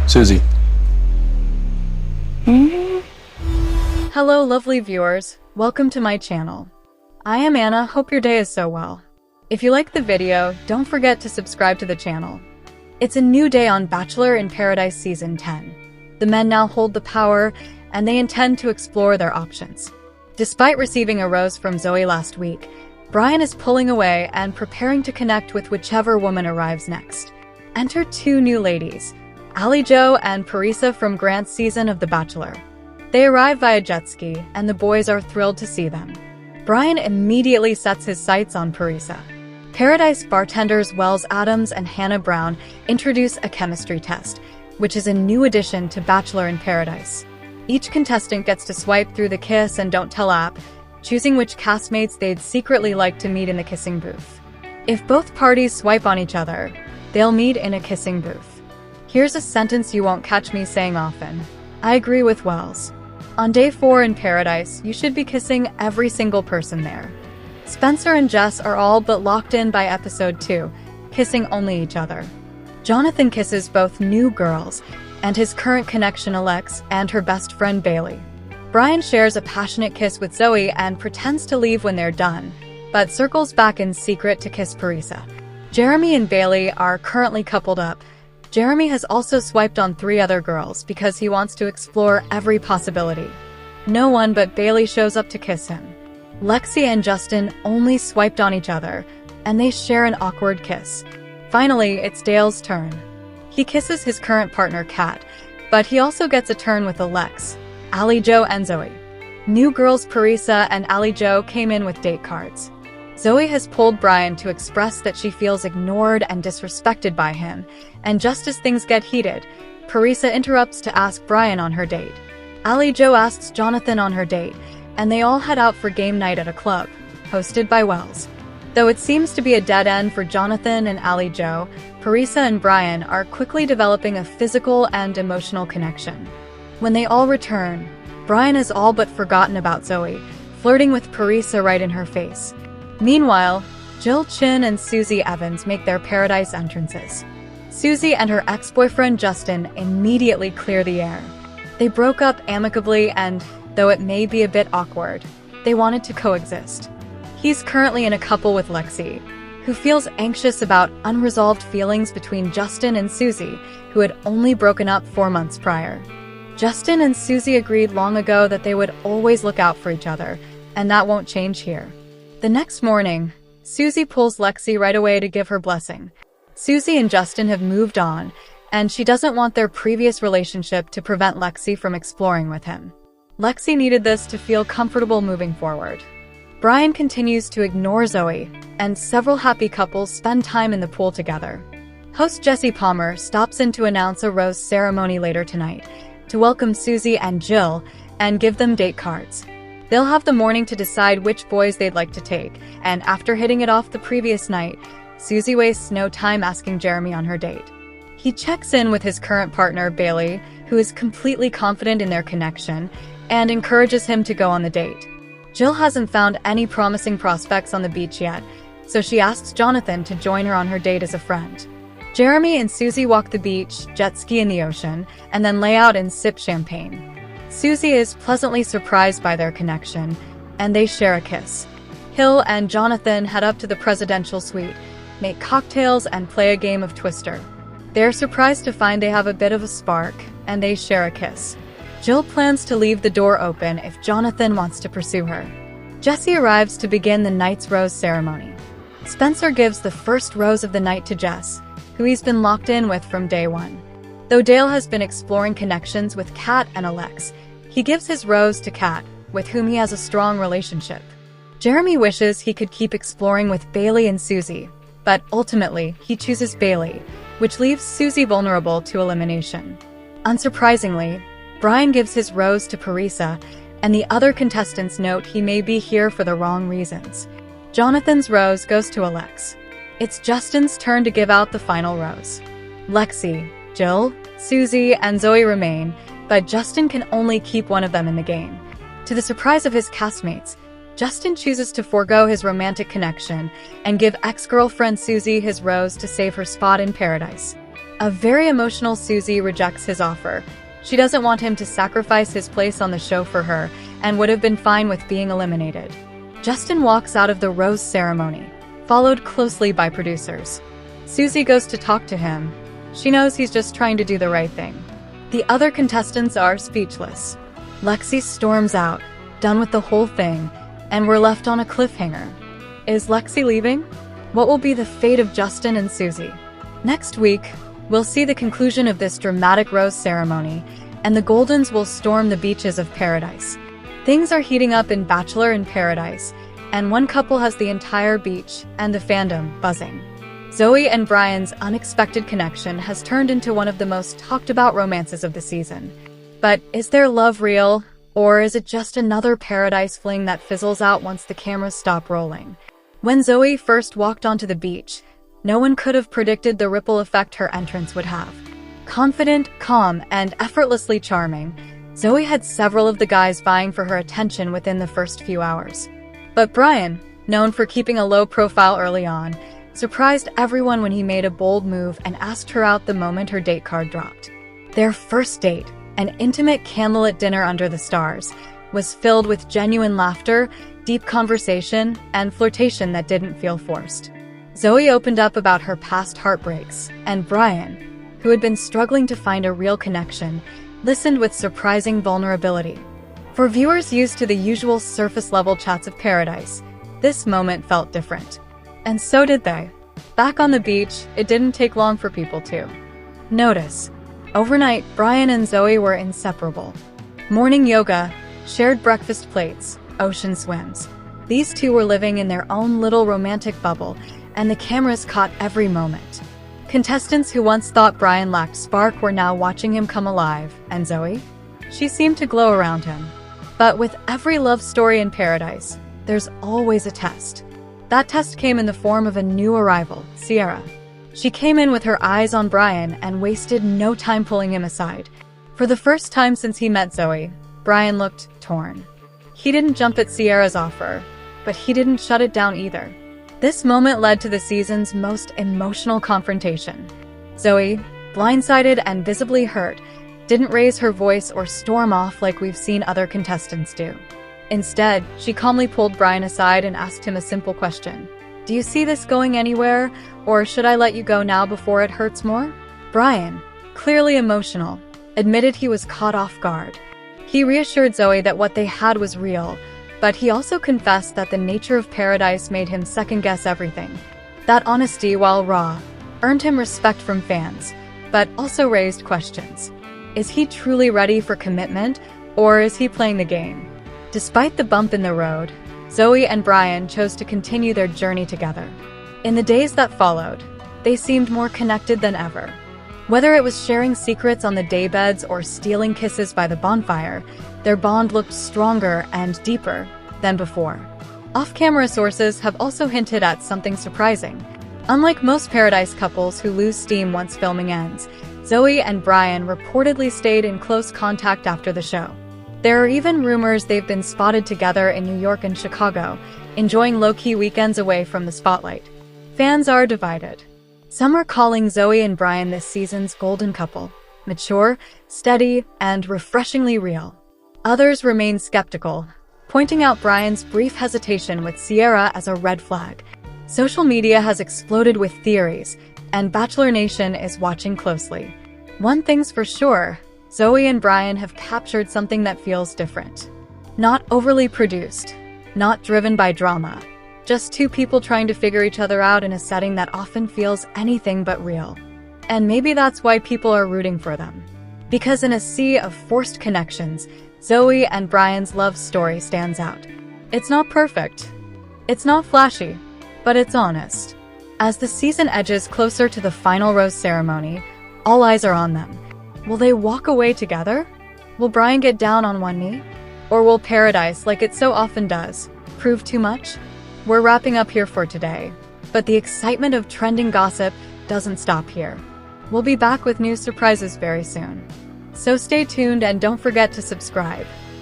Susie. Hello, lovely viewers. Welcome to my channel. I am Anna. Hope your day is so well. If you like the video, don't forget to subscribe to the channel. It's a new day on Bachelor in Paradise Season 10. The men now hold the power, and they intend to explore their options. Despite receiving a rose from Zoe last week, Brian is pulling away and preparing to connect with whichever woman arrives next. Enter two new ladies, Ali Jo and Parisa from Grant's season of The Bachelor. They arrive via jet ski, and the boys are thrilled to see them. Brian immediately sets his sights on Parisa. Paradise bartenders Wells Adams and Hannah Brown introduce a chemistry test, which is a new addition to Bachelor in Paradise. Each contestant gets to swipe through the Kiss and Don't Tell app, choosing which castmates they'd secretly like to meet in the kissing booth. If both parties swipe on each other, they'll meet in a kissing booth. Here's a sentence you won't catch me saying often. I agree with Wells. On day 4 in Paradise, you should be kissing every single person there. Spencer and Jess are all but locked in by episode 2, kissing only each other. Jonathan kisses both new girls and his current connection Alex and her best friend Bailey. Brian shares a passionate kiss with Zoe and pretends to leave when they're done, but circles back in secret to kiss Parisa. Jeremy and Bailey are currently coupled up. Jeremy has also swiped on 3 other girls because he wants to explore every possibility. No one but Bailey shows up to kiss him. Lexi and Justin only swiped on each other, and they share an awkward kiss. Finally, it's Dale's turn. He kisses his current partner Kat, but he also gets a turn with Alex, Ali Jo and Zoe. New girls Parisa and Ali Jo came in with date cards. Zoe has pulled Brian to express that she feels ignored and disrespected by him, and just as things get heated, Parisa interrupts to ask Brian on her date. Ali Jo asks Jonathan on her date, and they all head out for game night at a club, hosted by Wells. Though it seems to be a dead end for Jonathan and Ali Jo, Parisa and Brian are quickly developing a physical and emotional connection. When they all return, Brian has all but forgotten about Zoe, flirting with Parisa right in her face. Meanwhile, Jill Chin and Susie Evans make their Paradise entrances. Susie and her ex-boyfriend Justin immediately clear the air. They broke up amicably and, though it may be a bit awkward, they wanted to coexist. He's currently in a couple with Lexi, who feels anxious about unresolved feelings between Justin and Susie, who had only broken up 4 months prior. Justin and Susie agreed long ago that they would always look out for each other, and that won't change here. The next morning, Susie pulls Lexi right away to give her blessing. Susie and Justin have moved on, and she doesn't want their previous relationship to prevent Lexi from exploring with him. Lexi needed this to feel comfortable moving forward. Brian continues to ignore Zoe, and several happy couples spend time in the pool together. Host Jesse Palmer stops in to announce a rose ceremony later tonight, to welcome Susie and Jill and give them date cards. They'll have the morning to decide which boys they'd like to take, and after hitting it off the previous night, Susie wastes no time asking Jeremy on her date. He checks in with his current partner, Bailey, who is completely confident in their connection, and encourages him to go on the date. Jill hasn't found any promising prospects on the beach yet, so she asks Jonathan to join her on her date as a friend. Jeremy and Susie walk the beach, jet ski in the ocean, and then lay out and sip champagne. Susie is pleasantly surprised by their connection, and they share a kiss. Hill and Jonathan head up to the presidential suite, make cocktails, and play a game of Twister. They're surprised to find they have a bit of a spark, and they share a kiss. Jill plans to leave the door open if Jonathan wants to pursue her. Jesse arrives to begin the night's rose ceremony. Spencer gives the first rose of the night to Jess, who he's been locked in with from day 1. Though Dale has been exploring connections with Kat and Alex, he gives his rose to Kat, with whom he has a strong relationship. Jeremy wishes he could keep exploring with Bailey and Susie, but ultimately he chooses Bailey, which leaves Susie vulnerable to elimination. Unsurprisingly, Brian gives his rose to Parisa, and the other contestants note he may be here for the wrong reasons. Jonathan's rose goes to Alex. It's Justin's turn to give out the final rose. Lexi, Jill, Susie, and Zoe remain, but Justin can only keep one of them in the game. To the surprise of his castmates, Justin chooses to forego his romantic connection and give ex-girlfriend Susie his rose to save her spot in Paradise. A very emotional Susie rejects his offer. She doesn't want him to sacrifice his place on the show for her and would have been fine with being eliminated. Justin walks out of the rose ceremony, followed closely by producers. Susie goes to talk to him. She knows he's just trying to do the right thing. The other contestants are speechless. Lexi storms out, done with the whole thing, and we're left on a cliffhanger. Is Lexi leaving? What will be the fate of Justin and Susie? Next week, we'll see the conclusion of this dramatic rose ceremony, and the Goldens will storm the beaches of paradise. Things are heating up in Bachelor in Paradise, and one couple has the entire beach and the fandom buzzing. Zoe and Brian's unexpected connection has turned into one of the most talked about romances of the season. But is their love real, or is it just another paradise fling that fizzles out once the cameras stop rolling? When Zoe first walked onto the beach, no one could have predicted the ripple effect her entrance would have. Confident, calm, and effortlessly charming, Zoe had several of the guys vying for her attention within the first few hours. But Brian, known for keeping a low profile early on, surprised everyone when he made a bold move and asked her out the moment her date card dropped. Their first date, an intimate candlelit dinner under the stars, was filled with genuine laughter, deep conversation, and flirtation that didn't feel forced. Zoe opened up about her past heartbreaks, and Brian, who had been struggling to find a real connection, listened with surprising vulnerability. For viewers used to the usual surface-level chats of paradise, this moment felt different. And so did they. Back on the beach, it didn't take long for people to notice. Overnight, Brian and Zoe were inseparable. Morning yoga, shared breakfast plates, ocean swims. These two were living in their own little romantic bubble, and the cameras caught every moment. Contestants who once thought Brian lacked spark were now watching him come alive, and Zoe? She seemed to glow around him. But with every love story in paradise, there's always a test. That test came in the form of a new arrival, Sierra. She came in with her eyes on Brian and wasted no time pulling him aside. For the first time since he met Zoe, Brian looked torn. He didn't jump at Sierra's offer, but he didn't shut it down either. This moment led to the season's most emotional confrontation. Zoe, blindsided and visibly hurt, didn't raise her voice or storm off like we've seen other contestants do. Instead, she calmly pulled Brian aside and asked him a simple question. Do you see this going anywhere, or should I let you go now before it hurts more? Brian, clearly emotional, admitted he was caught off guard. He reassured Zoe that what they had was real, but he also confessed that the nature of paradise made him second-guess everything. That honesty, while raw, earned him respect from fans, but also raised questions. Is he truly ready for commitment, or is he playing the game? Despite the bump in the road, Zoe and Brian chose to continue their journey together. In the days that followed, they seemed more connected than ever. Whether it was sharing secrets on the daybeds or stealing kisses by the bonfire, their bond looked stronger and deeper than before. Off-camera sources have also hinted at something surprising. Unlike most paradise couples who lose steam once filming ends, Zoe and Brian reportedly stayed in close contact after the show. There are even rumors they've been spotted together in New York and Chicago, enjoying low-key weekends away from the spotlight. Fans are divided. Some are calling Zoe and Brian this season's golden couple, mature, steady, and refreshingly real. Others remain skeptical, pointing out Brian's brief hesitation with Sierra as a red flag. Social media has exploded with theories, and Bachelor Nation is watching closely. One thing's for sure, Zoe and Brian have captured something that feels different. Not overly produced, not driven by drama, just two people trying to figure each other out in a setting that often feels anything but real. And maybe that's why people are rooting for them. Because in a sea of forced connections, Zoe and Brian's love story stands out. It's not perfect. It's not flashy, but it's honest. As the season edges closer to the final rose ceremony, all eyes are on them. Will they walk away together? Will Brian get down on one knee? Or will paradise, like it so often does, prove too much? We're wrapping up here for today, but the excitement of trending gossip doesn't stop here. We'll be back with new surprises very soon. So stay tuned and don't forget to subscribe.